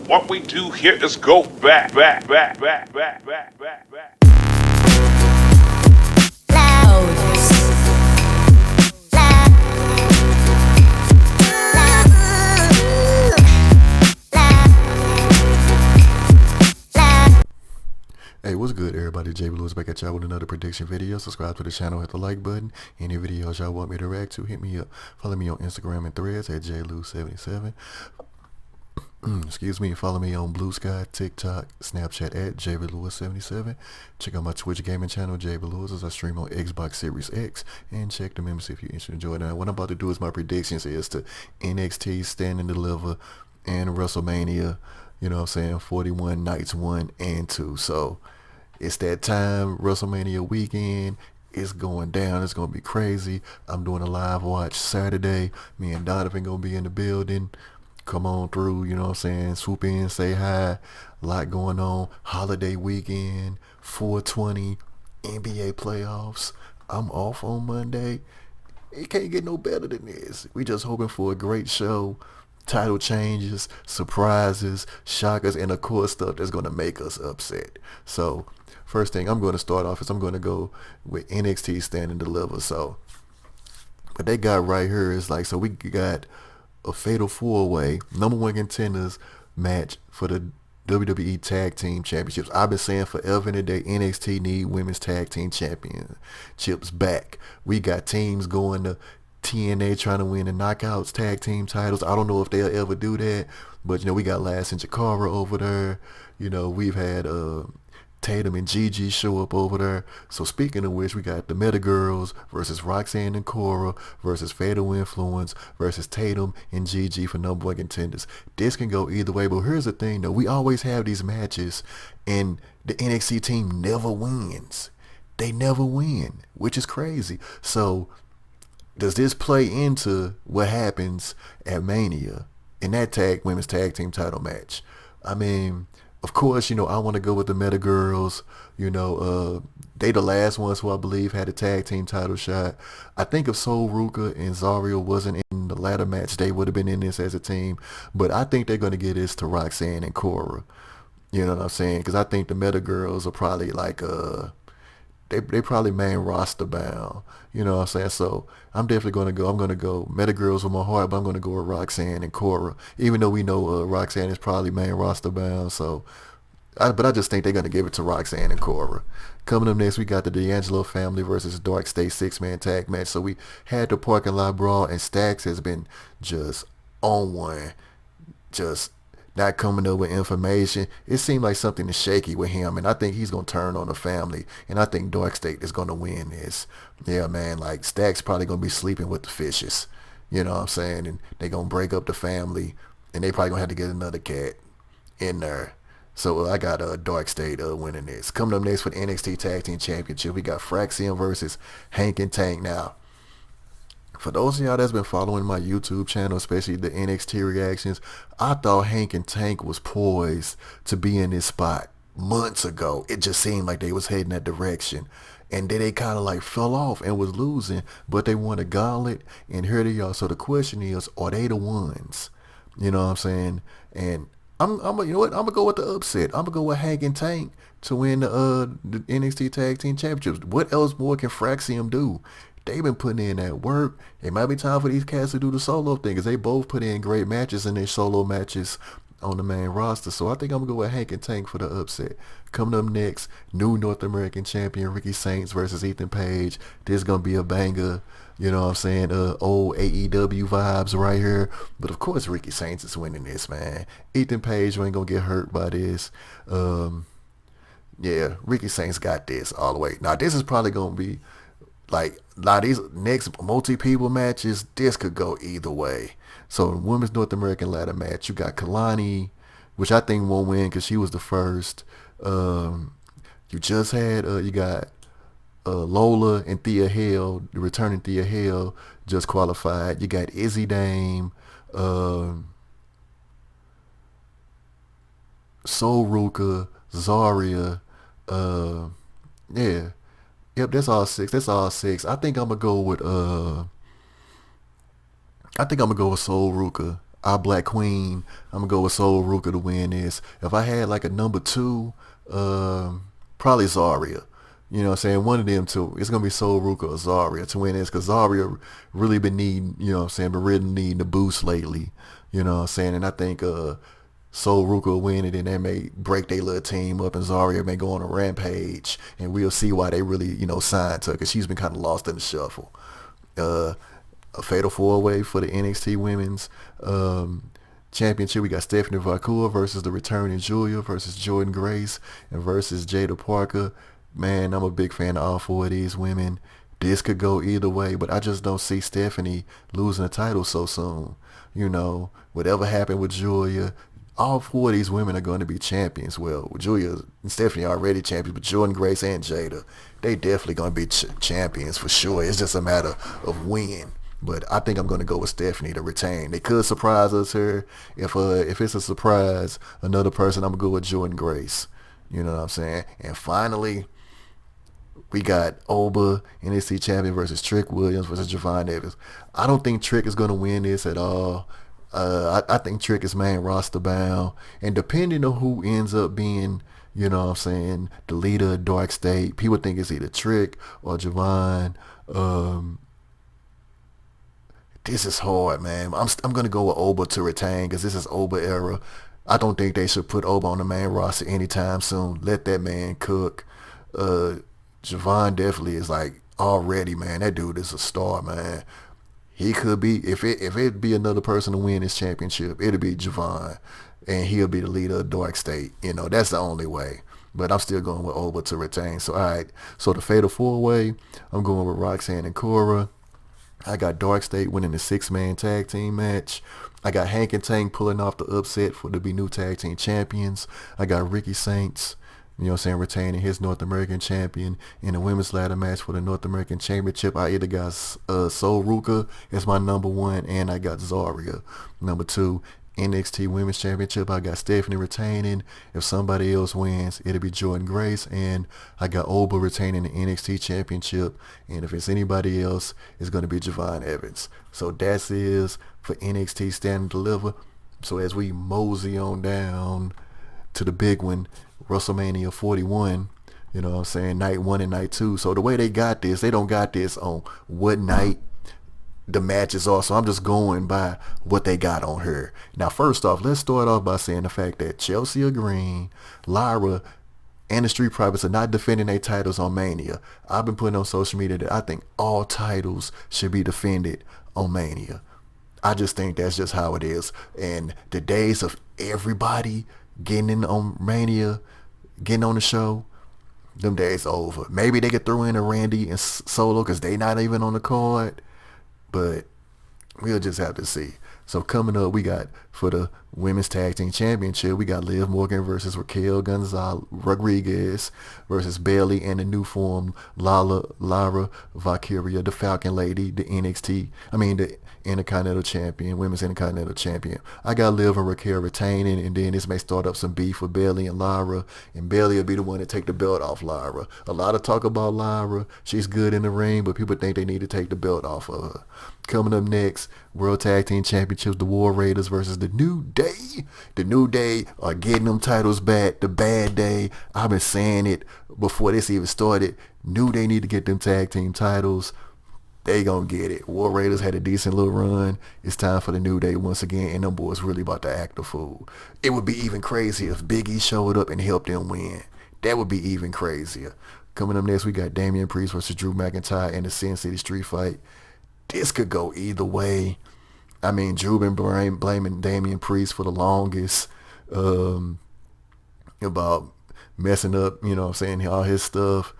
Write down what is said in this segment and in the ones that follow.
What we do here is go back. Hey, what's good, everybody? J. Lewis back at y'all with another prediction video. Subscribe to the channel, hit the like button. Any videos y'all want me to react to, hit me up. Follow me on Instagram and Threads at JLew77. Excuse me. Follow me on Blue Sky, TikTok, Snapchat at JLew77. Check out my Twitch gaming channel, Lewis, as I stream on Xbox Series X. And check the members if you're interested in enjoying that. What I'm about to do is my predictions is to NXT, Stand and Deliver, and WrestleMania. You know what I'm saying? 41 nights 1 and 2. So it's that time, WrestleMania weekend. It's going down. It's going to be crazy. I'm doing a live watch Saturday. Me and Donovan going to be in the building. Come on through, you know what I'm saying? Swoop in, say hi. A lot going on. Holiday weekend, 420, NBA playoffs. I'm off on Monday. It can't get no better than this. We just hoping for a great show. Title changes, surprises, shockers, and of course stuff that's going to make us upset. So first thing I'm going to start off is I'm going to go with NXT Stand and Deliver. So what they got right here is like, so we got a fatal 4-way number 1 contenders match for the WWE Tag Team Championships. I've been saying forever and a day, NXT need women's tag team championships back. We got teams going to TNA trying to win the Knockouts tag team titles. I don't know if they'll ever do that, but you know, we got Lass and Jakara over there. You know, we've had Tatum and Gigi show up over there. So speaking of which, we got the Meta Girls versus Roxanne and Cora versus Fatal Influence versus Tatum and Gigi for number 1 contenders. This can go either way, but here's the thing though, we always have these matches and the NXT team never wins. They never win, which is crazy. So does this play into what happens at Mania in that women's tag team title match? I mean, of course, you know, I want to go with the Meta Girls. You know, they the last ones who I believe had a tag team title shot. I think if Sol Ruka and Zaria wasn't in the ladder match, they would have been in this as a team. But I think they're going to get this to Roxanne and Cora. You know what I'm saying? Because I think the Meta Girls are probably like they probably main roster bound. You know what I'm saying? So I'm definitely going to go. I'm going to go Meta Girls with my heart, but I'm going to go with Roxanne and Cora. Even though we know Roxanne is probably main roster bound. So, but I just think they're going to give it to Roxanne and Cora. Coming up next, we got the D'Angelo family versus Dark State 6-man tag match. So we had the parking lot brawl, and Stacks has been just on one. Just not coming up with information. It seemed like something is shaky with him, and I think he's going to turn on the family, and I think Dark State is going to win this. Yeah, man, like Stack's probably going to be sleeping with the fishes, you know what I'm saying, and they're going to break up the family, and they probably going to have to get another cat in there. So I got Dark State winning this. Coming up next for the NXT Tag Team Championship, we got Fraxium versus Hank and Tank. Now, for those of y'all that's been following my YouTube channel, especially the NXT reactions, I thought Hank and Tank was poised to be in this spot months ago. It just seemed like they was heading that direction. And then they kind of like fell off and was losing, but they won a gauntlet, and here they are. So the question is, are they the ones? You know what I'm saying? And I'm you know what? I'm gonna go with the upset. I'm gonna go with Hank and Tank to win the NXT Tag Team Championships. What else more can Fraxium do? They've been putting in that work. It might be time for these cats to do the solo thing, because they both put in great matches in their solo matches on the main roster. So I think I'm going to go with Hank and Tank for the upset. Coming up next, new North American champion Ricky Saints versus Ethan Page. This is going to be a banger. You know what I'm saying? Old AEW vibes right here. But of course, Ricky Saints is winning this, man. Ethan Page ain't going to get hurt by this. Yeah, Ricky Saints got this all the way. Now, this is probably going to be like, now these next multi-people matches, this could go either way. So women's North American ladder match, you got Kalani, which I think won't win because she was the first. You just had, you got Lola and Thea Hale, the returning Thea Hale, just qualified. You got Izzy Dame, Sol Ruka, Zaria, yeah. Yep, that's all six. I think I'm gonna go with Sol Ruka. our Black Queen, I'm gonna go with Sol Ruka to win this. If I had like a number two, probably Zarya. You know what I'm saying? One of them two. It's going to be Sol Ruka or Zarya to win this because Zarya really been needing, you know what I'm saying, been really needing the boost lately. You know what I'm saying? And I think Sol Ruka will win it and they may break their little team up and Zarya may go on a rampage and we'll see why they really, you know, signed her because she's been kind of lost in the shuffle. Uh, a fatal four-way for the NXT Women's Championship. We got Stephanie Vacour versus the returning Julia versus Jordan Grace and versus Jada Parker. Man, I'm a big fan of all four of these women. This could go either way, but I just don't see Stephanie losing the title so soon. You know, whatever happened with Julia, all four of these women are going to be champions. Well, Julia and Stephanie are already champions, but Jordan Grace and Jada, they definitely going to be champions for sure. It's just a matter of when. But I think I'm going to go with Stephanie to retain. They could surprise us here. If it's a surprise, another person, I'm going to go with Jordan Grace. You know what I'm saying? And finally, we got Oba, NXT champion versus Trick Williams versus Javon Evans. I don't think Trick is going to win this at all. I think Trick is main roster bound. And depending on who ends up being, you know what I'm saying, the leader of Dark State, people think it's either Trick or Javon. This is hard, man. I'm going to go with Oba to retain because this is Oba era. I don't think they should put Oba on the main roster anytime soon. Let that man cook. Javon definitely is like already, man. That dude is a star, man. He could be, if it be another person to win this championship, it'll be Javon. And he'll be the leader of Dark State. You know, that's the only way. But I'm still going with Oba to retain. So, all right. So, the Fatal 4-Way, I'm going with Roxanne and Cora. I got Dark State winning the 6-man tag team match. I got Hank and Tank pulling off the upset to be new tag team champions. I got Ricky Saints, you know what I'm saying, retaining his North American champion in a women's ladder match for the North American Championship. I either got Sol Ruka as my number one, and I got Zarya number two. NXT Women's Championship, I got Stephanie retaining. If somebody else wins, it'll be Jordan Grace. And I got Oba retaining the NXT Championship. And if it's anybody else, it's going to be Javon Evans. So that is for NXT Stand and Deliver. So as we mosey on down to the big one, WrestleMania 41, you know what I'm saying, night 1 and night 2. So the way they got this, they don't got this on what night the matches are, so I'm just going by what they got on her. Now, first off, let's start off by saying the fact that Chelsea Green, Lyra, and the Street Profits are not defending their titles on Mania. I've been putting on social media that I think all titles should be defended on Mania. I just think that's just how it is. And the days of everybody getting in on Mania, getting on the show, them days are over. Maybe they could throw in a Randy and Solo because they not even on the card. But we'll just have to see. So coming up, we got for the Women's Tag Team Championship, we got Liv Morgan versus Raquel Rodriguez versus Bayley and the new form Lara Valkyria, the Falcon Lady, the Intercontinental Champion, Women's Intercontinental Champion. I got Liv and Raquel retaining, and then this may start up some beef with Bayley and Lara, and Bayley will be the one to take the belt off Lara. A lot of talk about Lara. She's good in the ring, but people think they need to take the belt off of her. Coming up next, World Tag Team Championships, the War Raiders versus the New Day. The New Day are getting them titles back. The Bad Day. I've been saying it before this even started. New Day need to get them tag team titles. They gonna get it. War Raiders had a decent little run. It's time for the New Day once again, and them boys really about to act a fool. It would be even crazier if Big E showed up and helped them win. That would be even crazier. Coming up next, we got Damian Priest versus Drew McIntyre in the Sin City Street Fight. This could go either way. I mean, Drew been blaming Damian Priest for the longest about messing up, you know what I'm saying, all his stuff.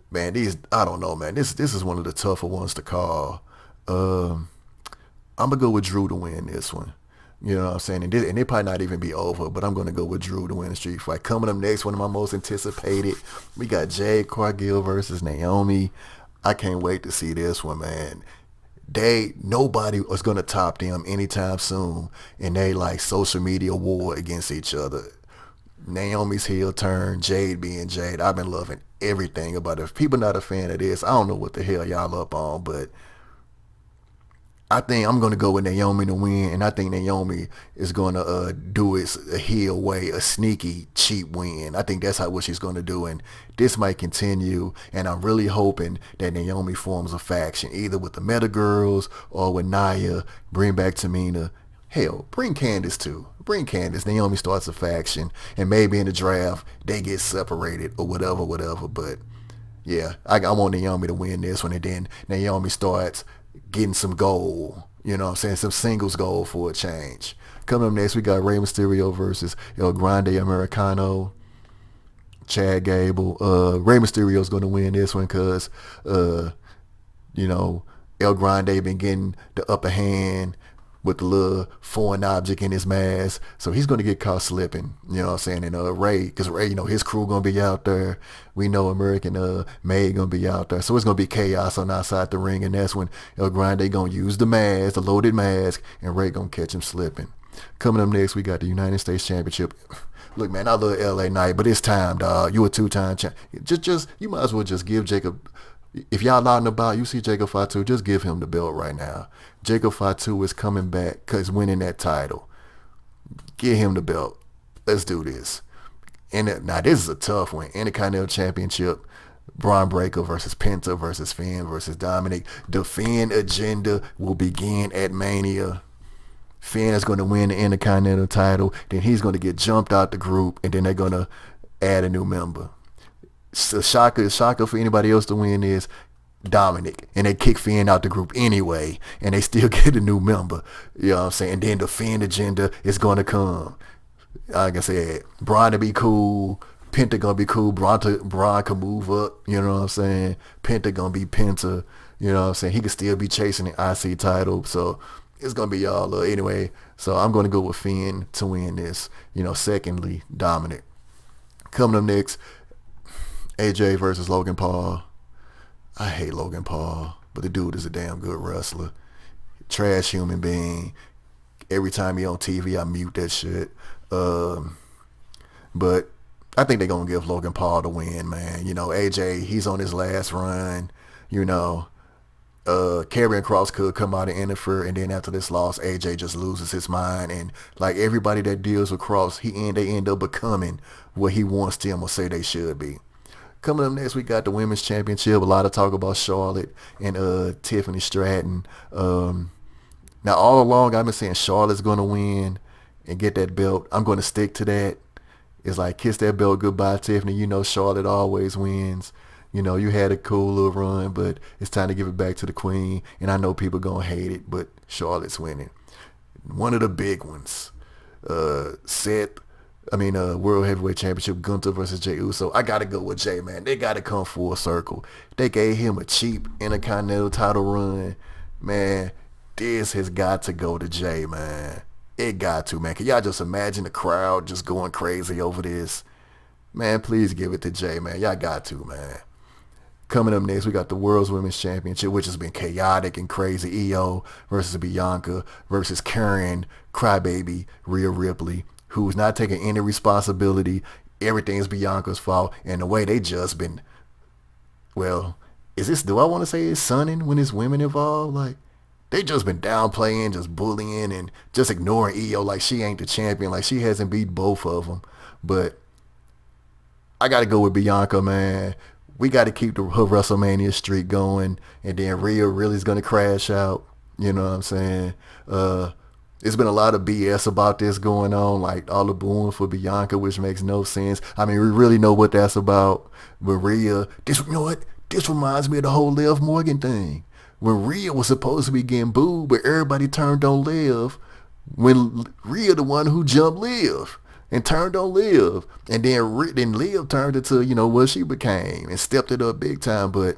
Man, I don't know, man. This is one of the tougher ones to call. I'm going to go with Drew to win this one. You know what I'm saying? And it probably not even be over, but I'm going to go with Drew to win the street fight. Coming up next, one of my most anticipated, we got Jade Cargill versus Naomi. I can't wait to see this one, man. Nobody was going to top them anytime soon in they like social media war against each other. Naomi's heel turn, Jade being Jade. I've been loving everything about it. If people not a fan of this, I don't know what the hell y'all up on, but I think I'm gonna go with Naomi to win, and I think Naomi is gonna do it a heel way, a sneaky, cheap win. I think that's what she's gonna do, and this might continue. And I'm really hoping that Naomi forms a faction, either with the Meta Girls or with Nia. Bring back Tamina. Hell, bring Candice too. Bring Candice. Naomi starts a faction, and maybe in the draft they get separated or whatever. But yeah, I want Naomi to win this one, and then Naomi starts getting some gold. You know what I'm saying? Some singles gold for a change. Coming up next, we got Rey Mysterio versus El Grande Americano, Chad Gable. Rey Mysterio's going to win this one because, you know, El Grande been getting the upper hand with the little foreign object in his mask. So he's going to get caught slipping, you know what I'm saying? And Ray, because Ray, you know, his crew going to be out there. We know American May going to be out there. So it's going to be chaos on outside the ring. And that's when El Grande going to use the mask, the loaded mask, and Ray going to catch him slipping. Coming up next, we got the United States Championship. Look, man, I love LA Knight, but it's time, dog. You a two-time champ. You might as well just give Jacob. If y'all out and about, you see Jacob Fatu, just give him the belt right now. Jacob Fatu is coming back because winning that title. Give him the belt. Let's do this. And now this is a tough one. Intercontinental Championship. Braun Breaker versus Penta versus Finn versus Dominic. The Finn agenda will begin at Mania. Finn is going to win the Intercontinental title. Then he's going to get jumped out the group. And then they're going to add a new member. So shocker for anybody else to win is Dominic, and they kick Finn out the group anyway, and they still get a new member. You know what I'm saying? And then the Finn agenda is going to come. Like I said, Braun to be cool, Penta gonna be cool. Braun can move up. You know what I'm saying? Penta gonna be Penta. You know what I'm saying? He could still be chasing the IC title. So it's gonna be y'all anyway. So I'm gonna go with Finn to win this. You know, secondly, Dominic. Coming up next, AJ versus Logan Paul. I hate Logan Paul, but the dude is a damn good wrestler. Trash human being. Every time he on TV, I mute that shit. But I think they're going to give Logan Paul the win, man. You know, AJ, he's on his last run. You know, Karrion Kross could come out and interfere, and then after this loss, AJ just loses his mind. And like everybody that deals with Kross, they end up becoming what he wants them or say they should be. Coming up next, we got the Women's Championship. A lot of talk about Charlotte and Tiffany Stratton. Now, all along, I've been saying Charlotte's going to win and get that belt. I'm going to stick to that. It's like, kiss that belt goodbye, Tiffany. You know Charlotte always wins. You know, you had a cool little run, but it's time to give it back to the queen. And I know people going to hate it, but Charlotte's winning. One of the big ones. World Heavyweight Championship, Gunther versus Jey Uso. I got to go with Jey, man. They got to come full circle. They gave him a cheap Intercontinental title run. Man, this has got to go to Jey, man. It got to, man. Can y'all just imagine the crowd just going crazy over this? Man, please give it to Jey, man. Y'all got to, man. Coming up next, we got the World's Women's Championship, which has been chaotic and crazy. Io versus Bianca versus Karen, Crybaby, Rhea Ripley, who's not taking any responsibility. Everything's Bianca's fault. And the way they just been, do I want to say it's sunning when it's women involved? Like, they just been downplaying, just bullying, and just ignoring Io like she ain't the champion, like she hasn't beat both of them. But I got to go with Bianca, man. We got to keep her WrestleMania streak going, and then Rhea really is going to crash out. You know what I'm saying? There's been a lot of BS about this going on, like all the booing for Bianca, which makes no sense. I mean, we really know what that's about. But Rhea, you know what? This reminds me of the whole Liv Morgan thing. When Rhea was supposed to be getting booed, but everybody turned on Liv, when Rhea the one who jumped Liv and turned on Liv, and then Liv turned into, you know, what she became and stepped it up big time. But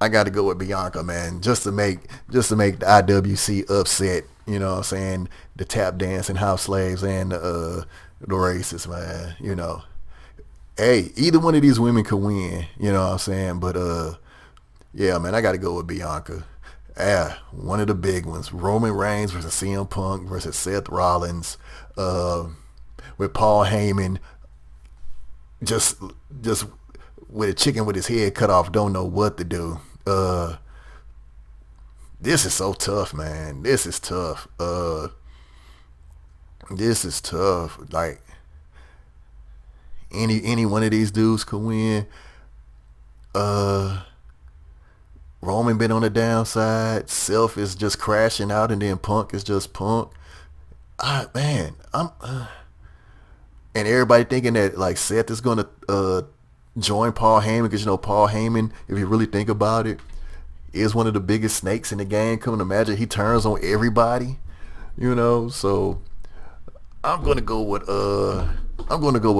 I got to go with Bianca, man, just to make the IWC upset. You know what I'm saying? The tap dancing house slaves and the racists, man. You know, hey, either one of these women could win. You know what I'm saying? But yeah, man, I got to go with Bianca. Yeah, one of the big ones. Roman Reigns versus CM Punk versus Seth Rollins. With Paul Heyman just with a chicken with his head cut off, don't know what to do. This is so tough, man. This is tough. This is tough. Like any one of these dudes could win. Uh, Roman been on the downside. Self is just crashing out, and then Punk is just Punk. Man, and everybody thinking that like Seth is gonna join Paul Heyman because Paul Heyman, if you really think about it, is one of the biggest snakes in the game. Come to imagine he turns on everybody, So I'm gonna go with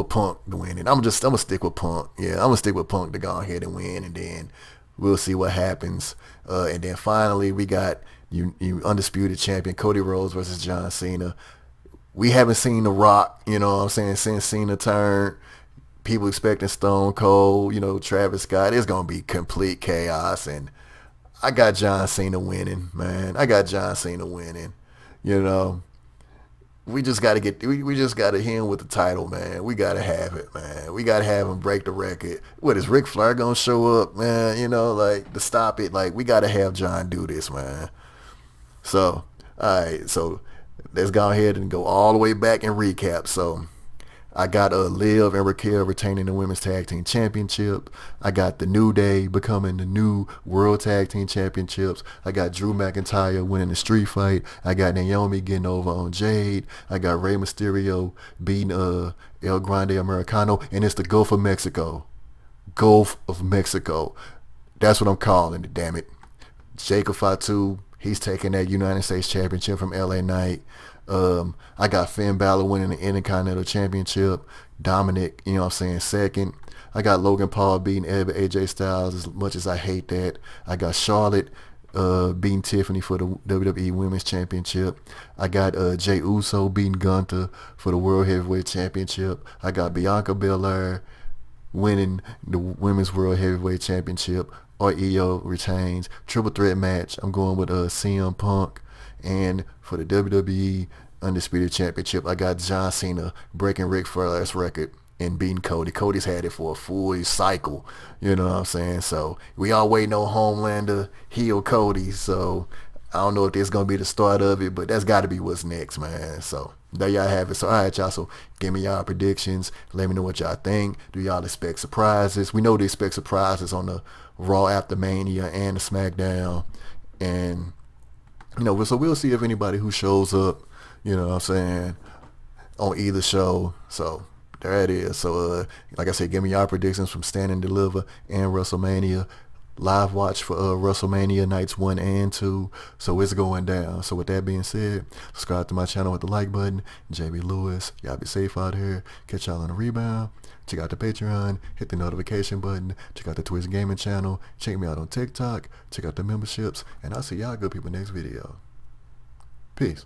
Punk to win it. I'm gonna stick with Punk. Yeah, I'm gonna stick with Punk to go ahead and win, and then we'll see what happens. And then finally we got you undisputed champion Cody Rhodes versus John Cena. We haven't seen The Rock, since Cena turned. People expecting Stone Cold, Travis Scott. It's gonna be complete chaos, and I got John Cena winning, man. I got John Cena winning. We just gotta we just gotta hit him with the title, man. We gotta have it, man. We gotta have him break the record. What is Ric Flair gonna show up, man? To stop it. Like, we gotta have John do this, man. So, all right, so let's go ahead and go all the way back and recap. So I got Liv and Raquel retaining the Women's Tag Team Championship. I got the New Day becoming the new World Tag Team Championships. I got Drew McIntyre winning the street fight. I got Naomi getting over on Jade. I got Rey Mysterio beating El Grande Americano. And it's the Gulf of Mexico. Gulf of Mexico. That's what I'm calling it, damn it. Jacob Fatu, he's taking that United States Championship from LA Knight. I got Finn Balor winning the Intercontinental Championship. Dominic, second. I got Logan Paul beating AJ Styles, as much as I hate that. I got Charlotte beating Tiffany for the WWE Women's Championship. I got Jey Uso beating Gunther for the World Heavyweight Championship. I got Bianca Belair winning the Women's World Heavyweight Championship. Io retains. Triple threat match. I'm going with CM Punk. And for the WWE Undisputed Championship, I got John Cena breaking Ric Flair's record and beating Cody. Cody's had it for a full cycle, you know what I'm saying? So we all waiting on Homelander heel Cody. So I don't know if this is going to be the start of it, but that's got to be what's next, man. So there y'all have it. So all right, y'all. So give me y'all predictions. Let me know what y'all think. Do y'all expect surprises? We know they expect surprises on the Raw after Mania and the SmackDown. And so we'll see if anybody who shows up, on either show. So there it is. So like I said, give me y'all predictions from Stand and Deliver and WrestleMania. Live watch for WrestleMania nights 1 and 2. So it's going down. So with that being said, subscribe to my channel with the like button. JB Lewis. Y'all be safe out here. Catch y'all on the rebound. Check out the Patreon. Hit the notification button. Check out the Twitch gaming channel. Check me out on TikTok. Check out the memberships. And I'll see y'all good people next video. Peace.